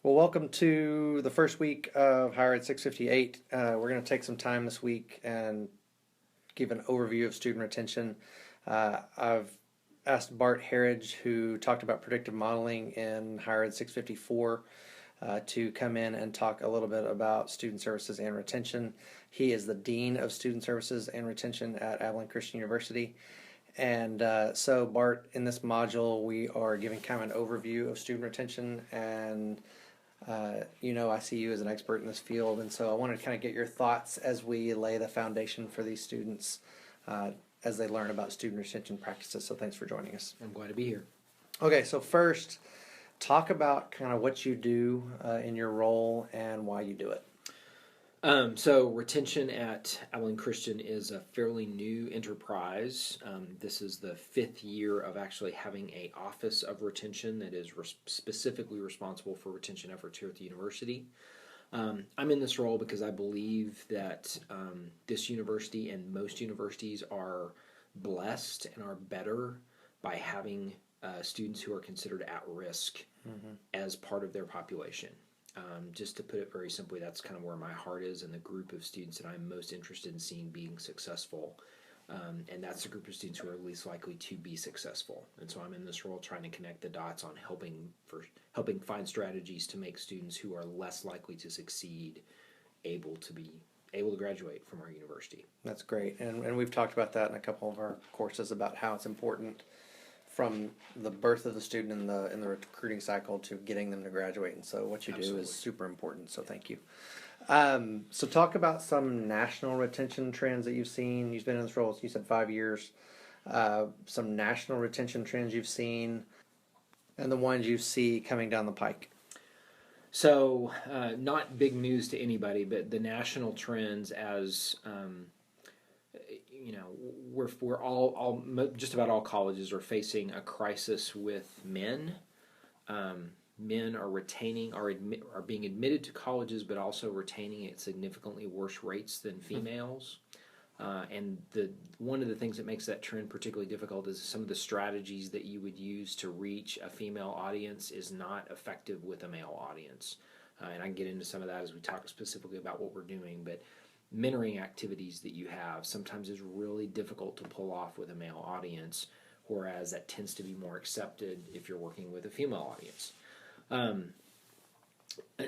Well, welcome to the first week of HIED 658. We're going to take some time this week and give an overview of student retention. I've asked Bart Herridge, who talked about predictive modeling in HIED 654, to come in and talk a little bit about student services and retention. He is the Dean of Student Services and Retention at Abilene Christian University. And so, Bart, in this module, we are giving kind of an overview of student retention, and I see you as an expert in this field, and so I wanted to kind of get your thoughts as we lay the foundation for these students as they learn about student retention practices. So thanks for joining us. I'm glad to be here. Okay, so first, talk about kind of what you do in your role and why you do it. So retention at Abilene Christian is a fairly new enterprise. This is the fifth year of actually having an office of retention that is specifically responsible for retention efforts here at the university. I'm in this role because I believe that this university and most universities are blessed and are better by having students who are considered at risk as part of their population. Just to put it very simply, that's kind of where my heart is and the group of students that I'm most interested in seeing being successful. And that's the group of students who are least likely to be successful. And so I'm in this role trying to connect the dots on helping find strategies to make students who are less likely to succeed able to graduate from our university. That's great. And we've talked about that in a couple of our courses about how it's important from the birth of the student in the recruiting cycle to getting them to graduate. And so what you do is super important. So thank you. So talk about some national retention trends that you've seen. You've been in this role, you said 5 years. Some national retention trends you've seen and the ones you see coming down the pike. So not big news to anybody, but the national trends as we're all just about all colleges are facing a crisis with men. Men are being admitted to colleges, but also retaining at significantly worse rates than females. And one of the things that makes that trend particularly difficult is some of the strategies that you would use to reach a female audience is not effective with a male audience. And I can get into some of that as we talk specifically about what we're doing, but mentoring activities that you have sometimes is really difficult to pull off with a male audience, whereas that tends to be more accepted if you're working with a female audience.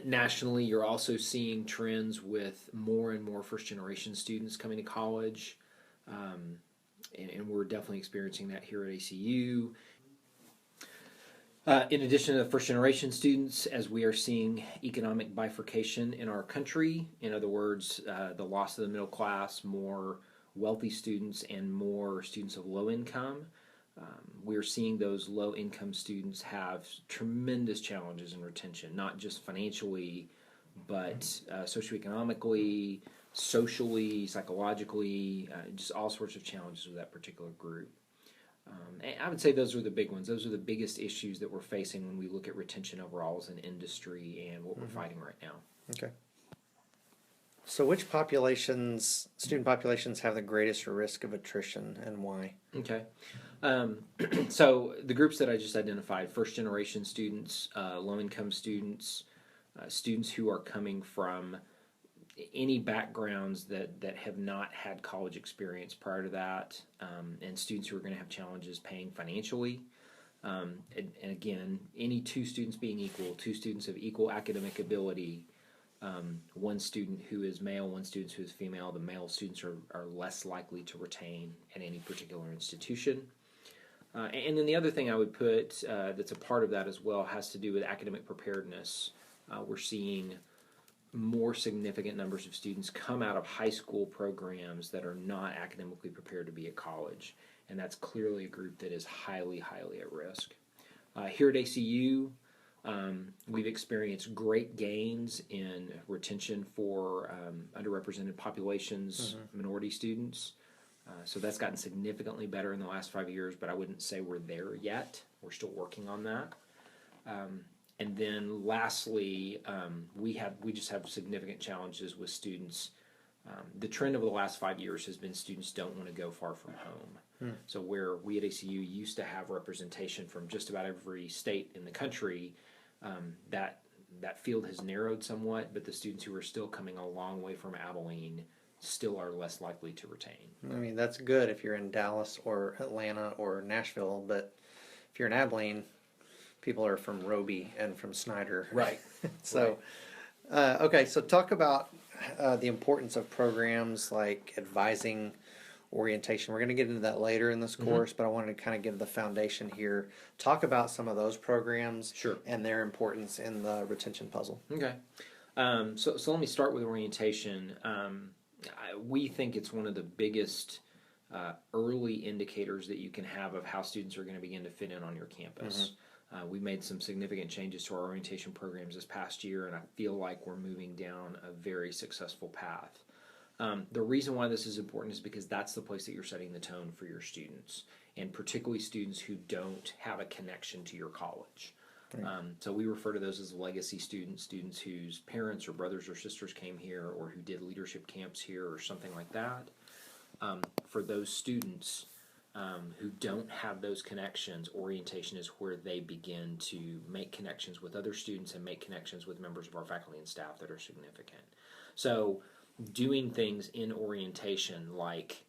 Nationally, you're also seeing trends with more and more first-generation students coming to college, and we're definitely experiencing that here at ACU. In addition to the first-generation students, as we are seeing economic bifurcation in our country, in other words, the loss of the middle class, more wealthy students, and more students of low income, we're seeing those low-income students have tremendous challenges in retention, not just financially, but socioeconomically, socially, psychologically, just all sorts of challenges with that particular group. I would say those are the big ones. Those are the biggest issues that we're facing when we look at retention overall as an industry and what we're fighting right now. Okay. So which student populations have the greatest risk of attrition and why? Okay. So the groups that I just identified, first-generation students, low-income students, students who are coming from any backgrounds that have not had college experience prior to that, and students who are going to have challenges paying financially. And again, any two students being equal, two students of equal academic ability, one student who is male, one student who is female, the male students are less likely to retain at any particular institution. And then the other thing I would put that's a part of that as well has to do with academic preparedness. We're seeing more significant numbers of students come out of high school programs that are not academically prepared to be at college, and that's clearly a group that is highly, highly at risk. Here at ACU, we've experienced great gains in retention for underrepresented populations, minority students. So that's gotten significantly better in the last 5 years, but I wouldn't say we're there yet. We're still working on that. And then lastly, we just have significant challenges with students. The trend over the last 5 years has been students don't want to go far from home. So where we at ACU used to have representation from just about every state in the country, that that field has narrowed somewhat, but the students who are still coming a long way from Abilene still are less likely to retain. I mean, that's good if you're in Dallas or Atlanta or Nashville, but if you're in Abilene, people are from Roby and from Snyder. Right. So, okay, so talk about the importance of programs like advising, orientation. We're going to get into that later in this course, but I wanted to kind of give the foundation here. Talk about some of those programs and their importance in the retention puzzle. Okay. So let me start with orientation. We think it's one of the biggest early indicators that you can have of how students are going to begin to fit in on your campus. We made some significant changes to our orientation programs this past year, and I feel like we're moving down a very successful path. The reason why this is important is because that's the place that you're setting the tone for your students, and particularly students who don't have a connection to your college. Right. So we refer to those as legacy students, students whose parents or brothers or sisters came here or who did leadership camps here or something like that. For those students who don't have those connections, orientation is where they begin to make connections with other students and make connections with members of our faculty and staff that are significant. So doing things in orientation, like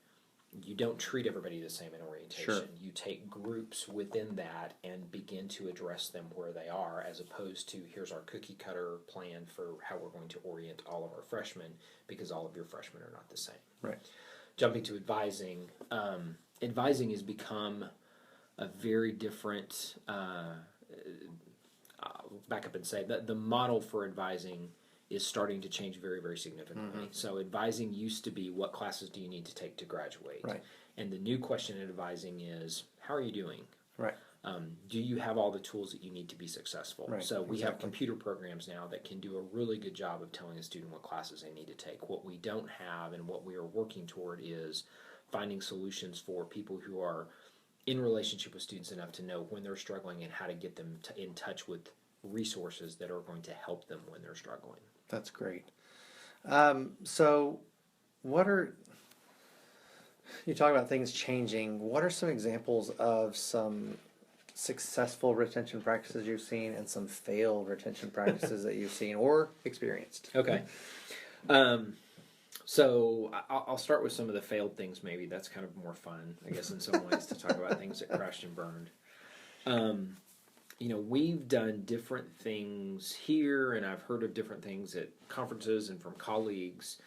you don't treat everybody the same in orientation. Sure. You take groups within that and begin to address them where they are, as opposed to here's our cookie cutter plan for how we're going to orient all of our freshmen, because all of your freshmen are not the same. Right. Jumping to advising, advising has become a very different, I'll back up and say that the model for advising is starting to change very, very significantly. So advising used to be, what classes do you need to take to graduate? Right. And the new question in advising is, how are you doing? Right. Do you have all the tools that you need to be successful? Right. So we have computer programs now that can do a really good job of telling a student what classes they need to take. What we don't have and what we are working toward is finding solutions for people who are in relationship with students enough to know when they're struggling and how to get them in touch with resources that are going to help them when they're struggling. That's great. So you talk about things changing. What are some examples of some successful retention practices you've seen and some failed retention practices that you've seen or experienced? Okay. So I'll start with some of the failed things maybe. That's kind of more fun, I guess, in some ways, to talk about things that crashed and burned. We've done different things here, and I've heard of different things at conferences and from colleagues.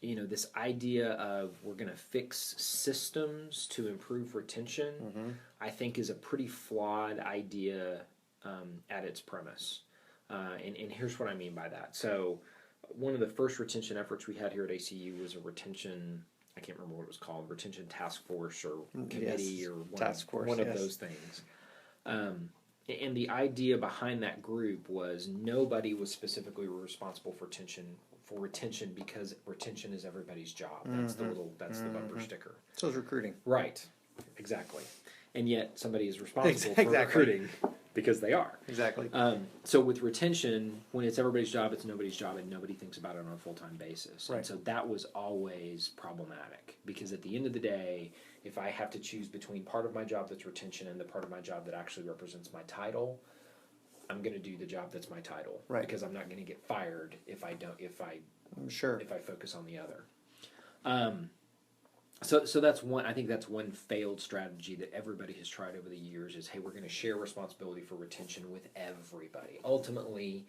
This idea of we're going to fix systems to improve retention, I think is a pretty flawed idea at its premise. And here's what I mean by that. So one of the first retention efforts we had here at ACU was a retention, I can't remember what it was called, retention task force or committee or one of those things. And the idea behind that group was nobody was specifically responsible for retention because retention is everybody's job. That's the bumper sticker. So is recruiting. Right. Exactly. And yet somebody is responsible for recruiting because they are. Exactly. So with retention, when it's everybody's job, it's nobody's job, and nobody thinks about it on a full-time basis. Right. And so that was always problematic, because at the end of the day, if I have to choose between part of my job that's retention and the part of my job that actually represents my title, I'm going to do the job that's my title, right? Because I'm not going to get fired if I focus on the other. So that's one. I think that's one failed strategy that everybody has tried over the years. Is, hey, we're going to share responsibility for retention with everybody. Ultimately,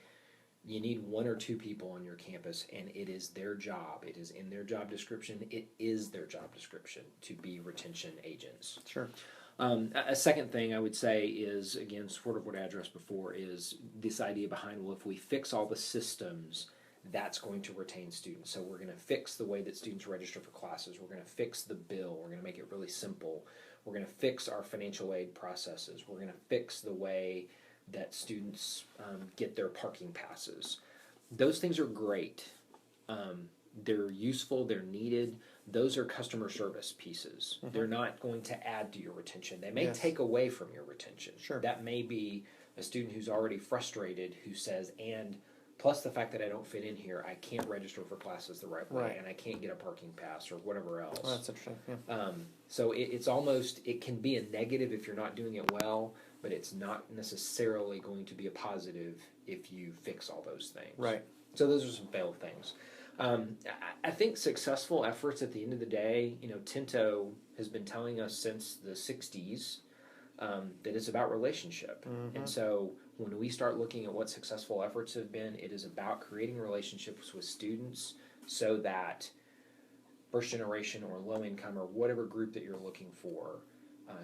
you need one or two people on your campus, and it is their job. It is in their job description. It is their job description to be retention agents. Sure. A second thing I would say is, again, sort of what I addressed before, is this idea behind, well, if we fix all the systems, that's going to retain students. So we're going to fix the way that students register for classes. We're going to fix the bill. We're going to make it really simple. We're going to fix our financial aid processes. We're going to fix the way that students get their parking passes. Those things are great. They're useful. They're needed. Those are customer service pieces. They're not going to add to your retention. They may take away from your retention. Sure. That may be a student who's already frustrated who says, and plus the fact that I don't fit in here, I can't register for classes the right way, and I can't get a parking pass or whatever else. Oh, that's interesting. Yeah. So it's almost, it can be a negative if you're not doing it well, but it's not necessarily going to be a positive if you fix all those things. Right. So those are some failed things. I think successful efforts at the end of the day, Tinto has been telling us since the 60s that it's about relationship. Mm-hmm. And so when we start looking at what successful efforts have been, it is about creating relationships with students so that first generation or low income or whatever group that you're looking for,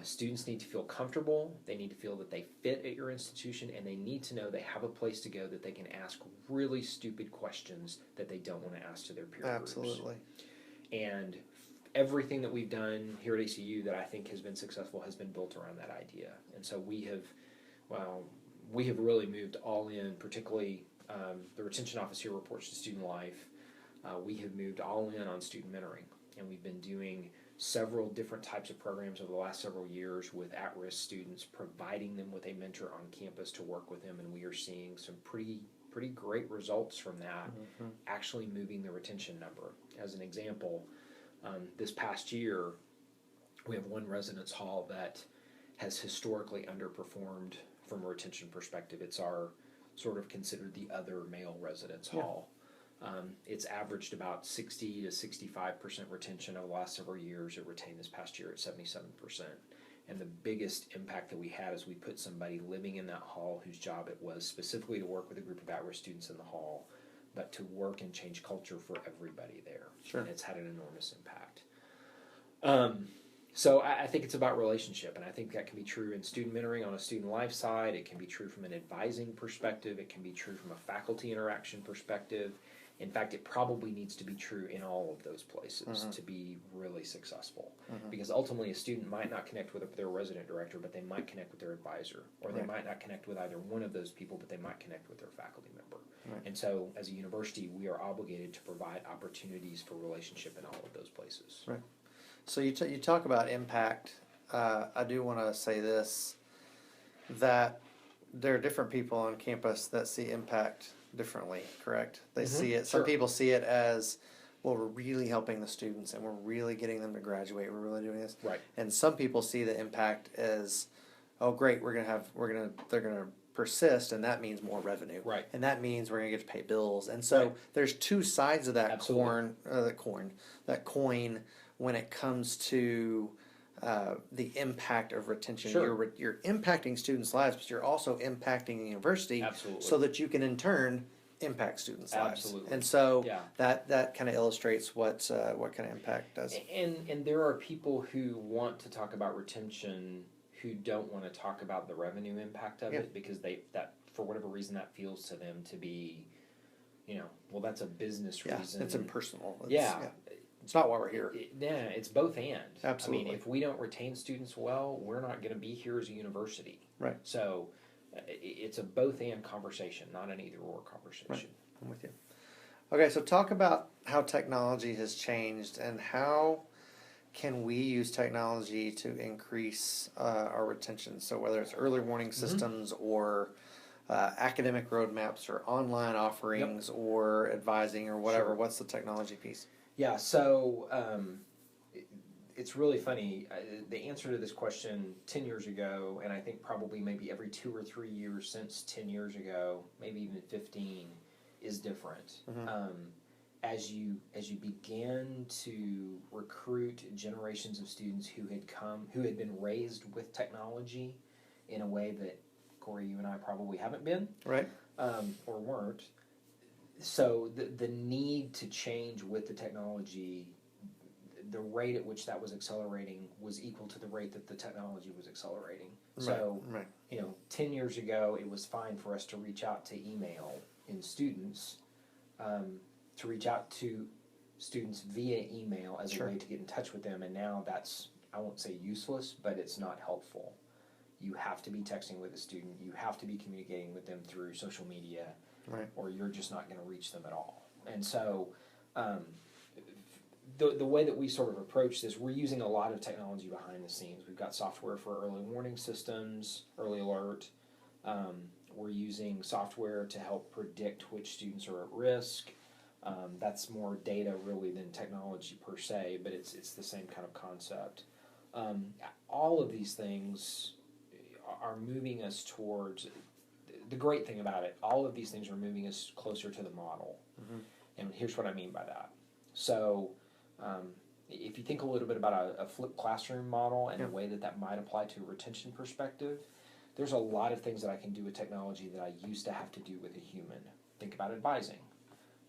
students need to feel comfortable, they need to feel that they fit at your institution, and they need to know they have a place to go that they can ask really stupid questions that they don't want to ask to their peer groups. Absolutely. And everything that we've done here at ACU that I think has been successful has been built around that idea. And so we have really moved all in, particularly the retention office here reports to student life. We have moved all in on student mentoring, and we've been doing several different types of programs over the last several years with at-risk students, providing them with a mentor on campus to work with them, and we are seeing some pretty great results from that, actually moving the retention number. As an example, this past year, we have one residence hall that has historically underperformed from a retention perspective. It's our sort of considered the other male residence hall. It's averaged about 60 to 65% retention over the last several years. It retained this past year at 77%. And the biggest impact that we had is we put somebody living in that hall whose job it was specifically to work with a group of at-risk students in the hall, but to work and change culture for everybody there. Sure. And it's had an enormous impact. So I think it's about relationship, and I think that can be true in student mentoring on a student life side. It can be true from an advising perspective. It can be true from a faculty interaction perspective. In fact, it probably needs to be true in all of those places to be really successful. Because ultimately a student might not connect with their resident director, but they might connect with their advisor. Or they might not connect with either one of those people, but they might connect with their faculty member. And so as a university, we are obligated to provide opportunities for relationship in all of those places. Right. So you talk about impact. I do want to say this, that there are different people on campus that see impact differently, correct? They see it, some people see it as, well, we're really helping the students and we're really getting them to graduate, we're really doing this. Right. And some people see the impact as, oh great, they're gonna persist, and that means more revenue. Right. And that means we're gonna get to pay bills. And so there's two sides of that coin when it comes to the impact of retention. Sure. You're impacting students' lives, but you're also impacting the university. Absolutely. So that you can in turn impact students' lives. Absolutely. And so Yeah. that kind of illustrates what kind of impact does. And there are people who want to talk about retention who don't want to talk about the revenue impact of it, because that for whatever reason that feels to them to be, well, that's a business reason. It's impersonal. It's not why we're here. It's both and. Absolutely. I mean, if we don't retain students well, we're not going to be here as a university. Right. So it's a both and conversation, not an either or conversation. Right. I'm with you. Okay, so talk about how technology has changed and how can we use technology to increase our retention. So whether it's early warning systems or academic roadmaps or online offerings or advising or whatever, what's the technology piece? Yeah, so it's really funny. The answer to this question 10 years ago, and I think probably maybe every 2 or 3 years since 10 years ago, maybe even 15, is different. As you began to recruit generations of students who had been raised with technology in a way that, Corey, you and I probably haven't been, right, or weren't. So the need to change with the technology, the rate at which that was accelerating was equal to the rate that the technology was accelerating. So, 10 years ago, it was fine for us to reach out to email in students, to reach out to students via email as a way to get in touch with them. And now that's, I won't say useless, but it's not helpful. You have to be texting with a student. You have to be communicating with them through social media. Right. Or you're just not going to reach them at all. And so the way that we sort of approach this, we're using a lot of technology behind the scenes. We've got software for early warning systems, early alert. We're using software to help predict which students are at risk. That's more data really than technology per se, but it's the same kind of concept. All of these things are moving us towards. The great thing about it, all of these things are moving us closer to the model. Mm-hmm. And here's what I mean by that. So, if you think a little bit about a flipped classroom model and the way that might apply to a retention perspective, there's a lot of things that I can do with technology that I used to have to do with a human. Think about advising.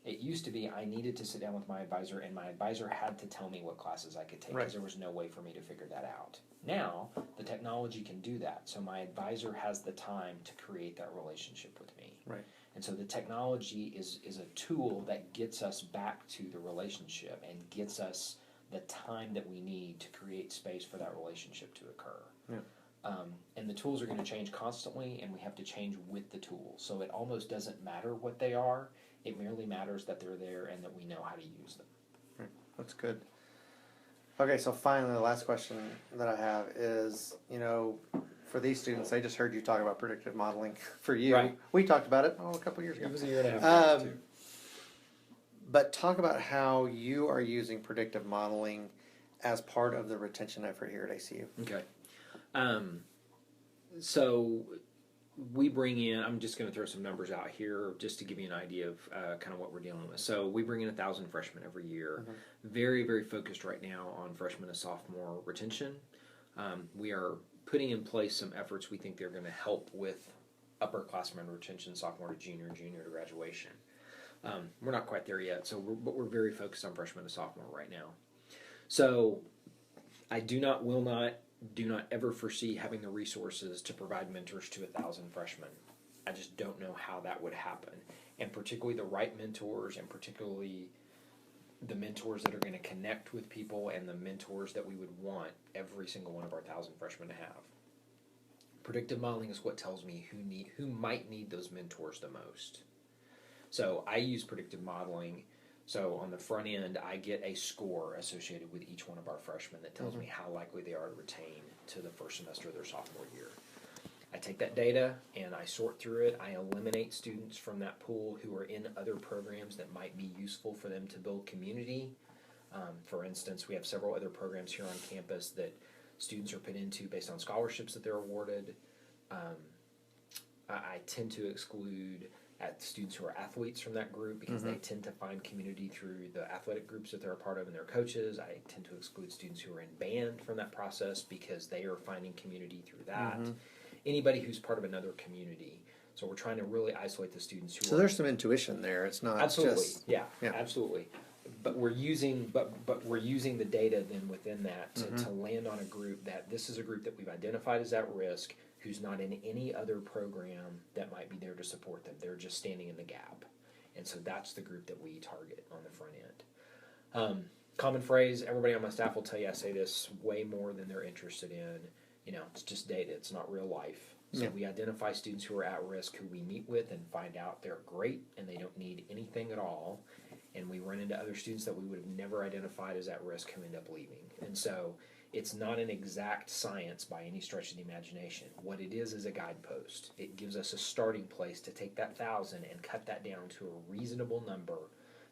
It used to be I needed to sit down with my advisor, and my advisor had to tell me what classes I could take because there was no way for me to figure that out. Now, the technology can do that, so my advisor has the time to create that relationship with me. Right. And so the technology is a tool that gets us back to the relationship and gets us the time that we need to create space for that relationship to occur. Yeah. And the tools are going to change constantly, and we have to change with the tools. So it almost doesn't matter what they are. It merely matters that they're there and that we know how to use them. Right. That's good. Okay, so finally, the last question that I have is, for these students, I just heard you talk about predictive modeling. For you, right. We talked about it a couple years ago. It was a year and a half ago, too. But talk about how you are using predictive modeling as part of the retention effort here at ACU. Okay. So we bring in, I'm just going to throw some numbers out here just to give you an idea of kind of what we're dealing with. So we bring in 1,000 freshmen every year. Mm-hmm. Very, very focused right now on freshman and sophomore retention. We are putting in place some efforts we think they're going to help with upperclassmen retention, sophomore to junior, junior to graduation. We're not quite there yet, but we're very focused on freshman and sophomore right now. So I do not ever foresee having the resources to provide mentors to 1,000 freshmen. I just don't know how that would happen. And particularly the right mentors, and particularly the mentors that are going to connect with people, and the mentors that we would want every single one of our 1,000 freshmen to have. Predictive modeling is what tells me who might need those mentors the most. So I use predictive modeling. So on the front end, I get a score associated with each one of our freshmen that tells me how likely they are to retain to the first semester of their sophomore year. I take that data and I sort through it. I eliminate students from that pool who are in other programs that might be useful for them to build community. For instance, we have several other programs here on campus that students are put into based on scholarships that they're awarded. I tend to exclude students who are athletes from that group because they tend to find community through the athletic groups that they're a part of and their coaches. I tend to exclude students who are in band from that process because they are finding community through that. Anybody who's part of another community. So we're trying to really isolate the students who there's some intuition there. It's not just... Yeah, absolutely. But we're using the data then within that to land on a group that this is a group that we've identified as at risk, who's not in any other program that might be there to support them. They're just standing in the gap. And so that's the group that we target on the front end. Common phrase, everybody on my staff will tell you I say this way more than they're interested in. It's just data. It's not real life. So we identify students who are at risk who we meet with and find out they're great and they don't need anything at all. And we run into other students that we would have never identified as at risk who end up leaving. And so it's not an exact science by any stretch of the imagination. What it is a guidepost. It gives us a starting place to take that 1,000 and cut that down to a reasonable number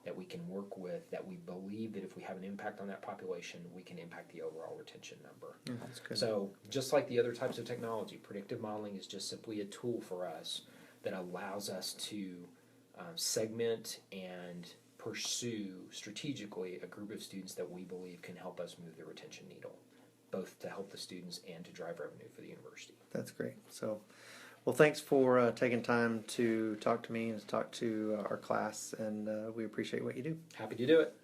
that we can work with, that we believe that if we have an impact on that population, we can impact the overall retention number. That's good. So just like the other types of technology, predictive modeling is just simply a tool for us that allows us to segment and pursue strategically a group of students that we believe can help us move the retention needle, both to help the students and to drive revenue for the university. That's great. So, well, thanks for taking time to talk to me and to talk to our class, and we appreciate what you do. Happy to do it.